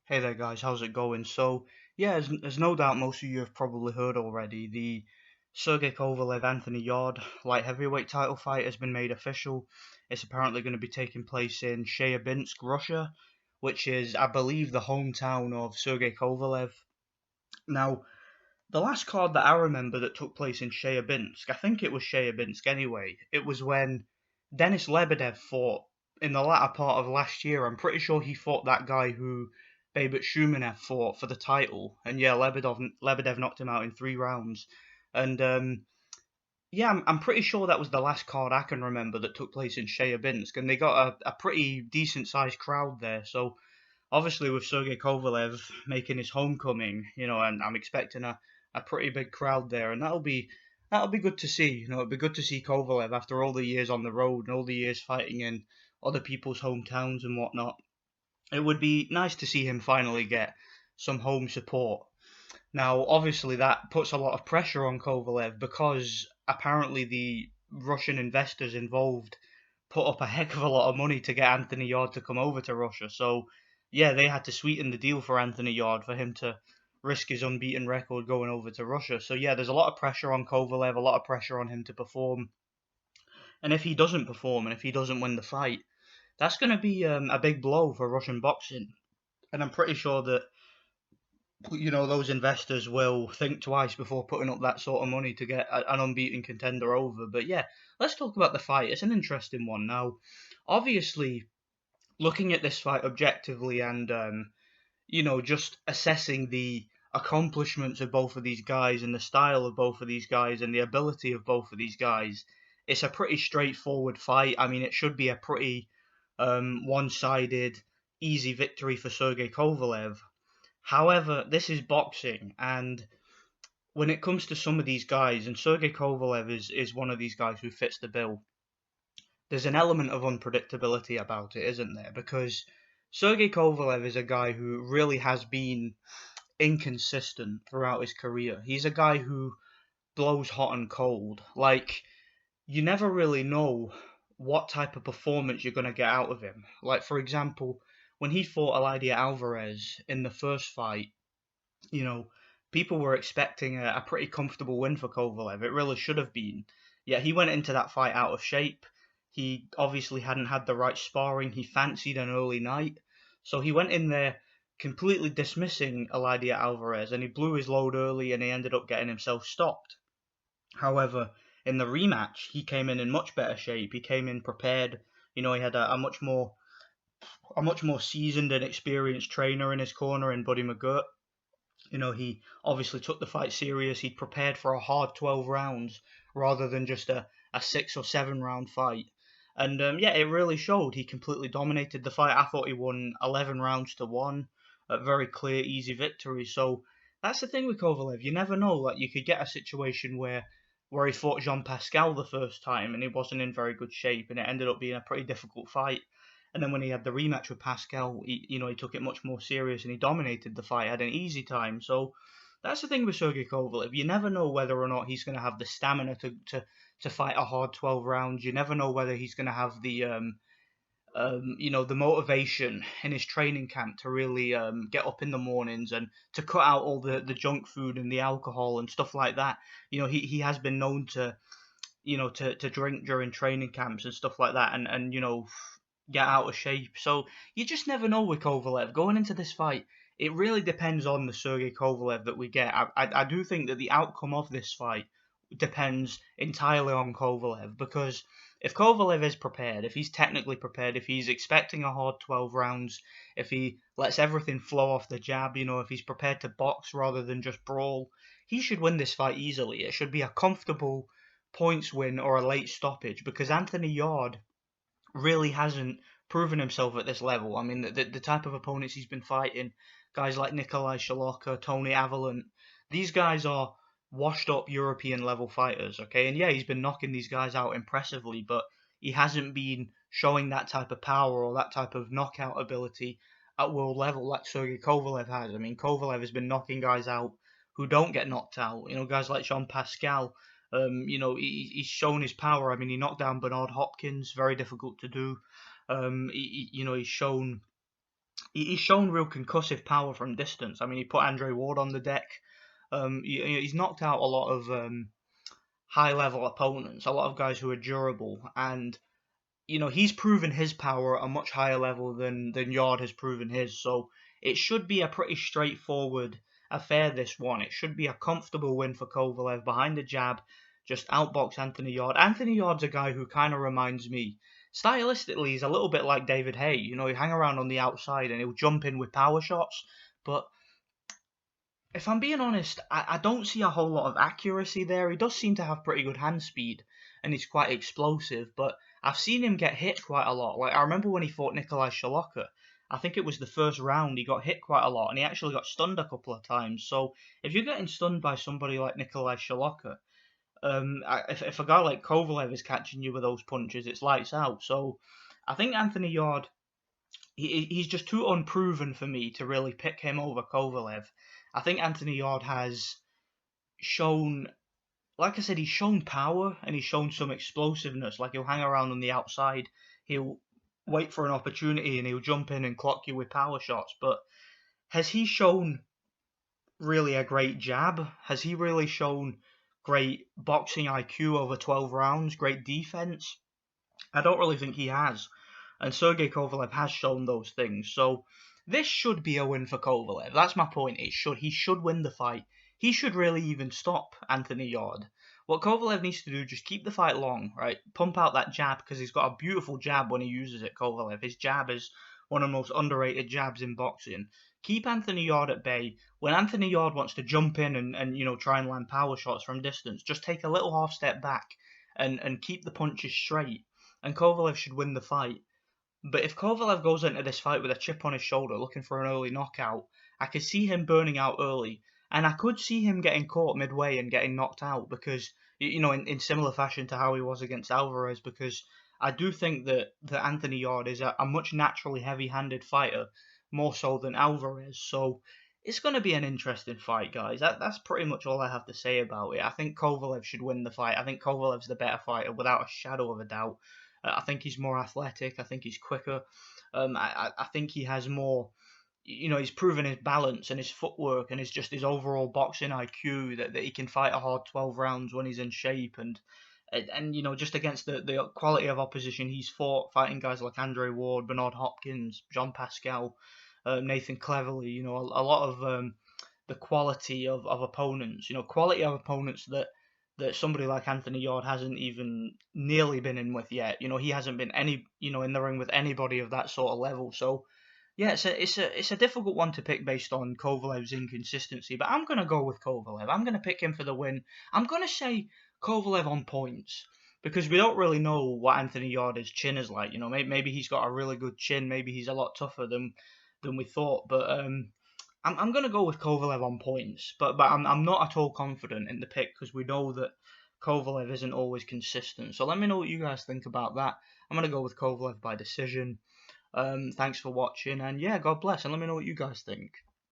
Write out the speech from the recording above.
Hey there, guys. How's it going? So, yeah, as no doubt most of you have probably heard already, the Sergey Kovalev Anthony Yarde light heavyweight title fight has been made official. It's apparently going to be taking place in Chelyabinsk, Russia, which is, I believe, the hometown of Sergey Kovalev. Now, the last card that I remember that took place in Chelyabinsk, I think it was Chelyabinsk anyway. It was when Denis Lebedev fought in the latter part of last year. I'm pretty sure he fought that guy who Babet Shumanev fought for the title, and yeah, Lebedev knocked him out in 3 rounds. And yeah, I'm pretty sure that was the last card I can remember that took place in Chelyabinsk, and they got a pretty decent sized crowd there. So obviously with Sergey Kovalev making his homecoming, and I'm expecting a pretty big crowd there, and that'll be good to see. It'd be good to see Kovalev after all the years on the road and all the years fighting in other people's hometowns and whatnot. It would be nice to see him finally get some home support. Now, obviously, that puts a lot of pressure on Kovalev because apparently the Russian investors involved put up a heck of a lot of money to get Anthony Yarde to come over to Russia. So, yeah, they had to sweeten the deal for Anthony Yarde for him to risk his unbeaten record going over to Russia. So, yeah, there's a lot of pressure on Kovalev, a lot of pressure on him to perform. And if he doesn't perform and if he doesn't win the fight, that's going to be a big blow for Russian boxing. And I'm pretty sure that those investors will think twice before putting up that sort of money to get an unbeaten contender over. But yeah, let's talk about the fight. It's an interesting one. Now, obviously, looking at this fight objectively and just assessing the accomplishments of both of these guys and the style of both of these guys and the ability of both of these guys, it's a pretty straightforward fight. I mean, it should be a pretty one-sided, easy victory for Sergey Kovalev. However, this is boxing, and when it comes to some of these guys, and Sergey Kovalev is one of these guys who fits the bill, there's an element of unpredictability about it, isn't there? Because Sergey Kovalev is a guy who really has been inconsistent throughout his career. He's a guy who blows hot and cold. Like, you never really know what type of performance you're going to get out of him. Like, for example, when he fought Elijah Alvarez in the first fight, you know, people were expecting a pretty comfortable win for Kovalev. It really should have been. Yet he went into that fight out of shape. He obviously hadn't had the right sparring. He fancied an early night. So he went in there completely dismissing Elijah Alvarez, and he blew his load early and he ended up getting himself stopped. However, in the rematch, he came in much better shape. He came in prepared. He had a much more seasoned and experienced trainer in his corner in Buddy McGirt. He obviously took the fight serious. He'd prepared for a hard 12 rounds rather than just a 6 or 7 round fight. And yeah, it really showed. He completely dominated the fight. I thought he won 11 rounds to 1. A very clear, easy victory. So that's the thing with Kovalev. You never know. Like, you could get a situation where he fought Jean Pascal the first time and he wasn't in very good shape, and it ended up being a pretty difficult fight. And then when he had the rematch with Pascal, he took it much more serious and he dominated the fight, had an easy time. So that's the thing with Sergey Kovalev. You never know whether or not he's going to have the stamina to fight a hard 12 rounds. You never know whether he's going to have the motivation in his training camp to really get up in the mornings and to cut out all the junk food and the alcohol and stuff like that. He has been known to drink during training camps and stuff like that, and get out of shape. So you just never know with Kovalev going into this fight. It really depends on the Sergey Kovalev that we get. I do think that the outcome of this fight depends entirely on Kovalev, because if Kovalev is prepared, if he's technically prepared, if he's expecting a hard 12 rounds, if he lets everything flow off the jab, if he's prepared to box rather than just brawl, he should win this fight easily. It should be a comfortable points win or a late stoppage, because Anthony Yarde really hasn't proven himself at this level. I mean, the type of opponents he's been fighting, guys like Nikolai Shalaka, Tony Avalon, these guys are washed up European level fighters, okay? And yeah, he's been knocking these guys out impressively, but he hasn't been showing that type of power or that type of knockout ability at world level like Sergey Kovalev has. I mean, Kovalev has been knocking guys out who don't get knocked out. Guys like Jean Pascal. He's shown his power. I mean, he knocked down Bernard Hopkins, very difficult to do. He's shown he's shown real concussive power from distance. I mean, he put Andre Ward on the deck. He's knocked out a lot of high level opponents, a lot of guys who are durable, and he's proven his power at a much higher level than Yarde has proven his. So it should be a pretty straightforward affair, this one. It should be a comfortable win for Kovalev behind the jab, just outbox Anthony Yarde. Anthony Yarde's a guy who kind of reminds me, stylistically, he's a little bit like David Haye. He hang around on the outside and he'll jump in with power shots, but if I'm being honest, I don't see a whole lot of accuracy there. He does seem to have pretty good hand speed, and he's quite explosive, but I've seen him get hit quite a lot. Like, I remember when he fought Nikolai Shalaka, I think it was the first round, he got hit quite a lot, and he actually got stunned a couple of times. So, if you're getting stunned by somebody like Nikolai Shalaka, if a guy like Kovalev is catching you with those punches, it's lights out. So, I think Anthony Yarde, he's just too unproven for me to really pick him over Kovalev. I think Anthony Yarde has shown, like I said, he's shown power and he's shown some explosiveness. Like, he'll hang around on the outside, he'll wait for an opportunity and he'll jump in and clock you with power shots. But has he shown really a great jab? Has he really shown great boxing IQ over 12 rounds, great defense? I don't really think he has. And Sergey Kovalev has shown those things. So this should be a win for Kovalev. That's my point. He should win the fight. He should really even stop Anthony Yarde. What Kovalev needs to do, just keep the fight long, right? Pump out that jab, because he's got a beautiful jab when he uses it, Kovalev. His jab is one of the most underrated jabs in boxing. Keep Anthony Yarde at bay. When Anthony Yarde wants to jump in and try and land power shots from distance, just take a little half step back and keep the punches straight. And Kovalev should win the fight. But if Kovalev goes into this fight with a chip on his shoulder looking for an early knockout, I could see him burning out early. And I could see him getting caught midway and getting knocked out because, in similar fashion to how he was against Alvarez, because I do think that Anthony Yarde is a much naturally heavy-handed fighter, more so than Alvarez. So it's going to be an interesting fight, guys. That's pretty much all I have to say about it. I think Kovalev should win the fight. I think Kovalev's the better fighter without a shadow of a doubt. I think he's more athletic. I think he's quicker. I think he has more. He's proven his balance and his footwork and his overall boxing IQ that he can fight a hard 12 rounds when he's in shape and just against the quality of opposition he's fought, fighting guys like Andre Ward, Bernard Hopkins, John Pascal, Nathan Cleverly. A lot of the quality of opponents. Quality of opponents that somebody like Anthony Yarde hasn't even nearly been in with yet. He hasn't been in the ring with anybody of that sort of level. So yeah, it's a difficult one to pick based on Kovalev's inconsistency, but I'm gonna go with Kovalev. I'm gonna pick him for the win. I'm gonna say Kovalev on points because we don't really know what Anthony Yarde's chin is like. Maybe he's got a really good chin. Maybe he's a lot tougher than we thought. But I'm gonna go with Kovalev on points, but I'm not at all confident in the pick because we know that Kovalev isn't always consistent. So let me know what you guys think about that. I'm gonna go with Kovalev by decision. Thanks for watching, and yeah, God bless, and let me know what you guys think.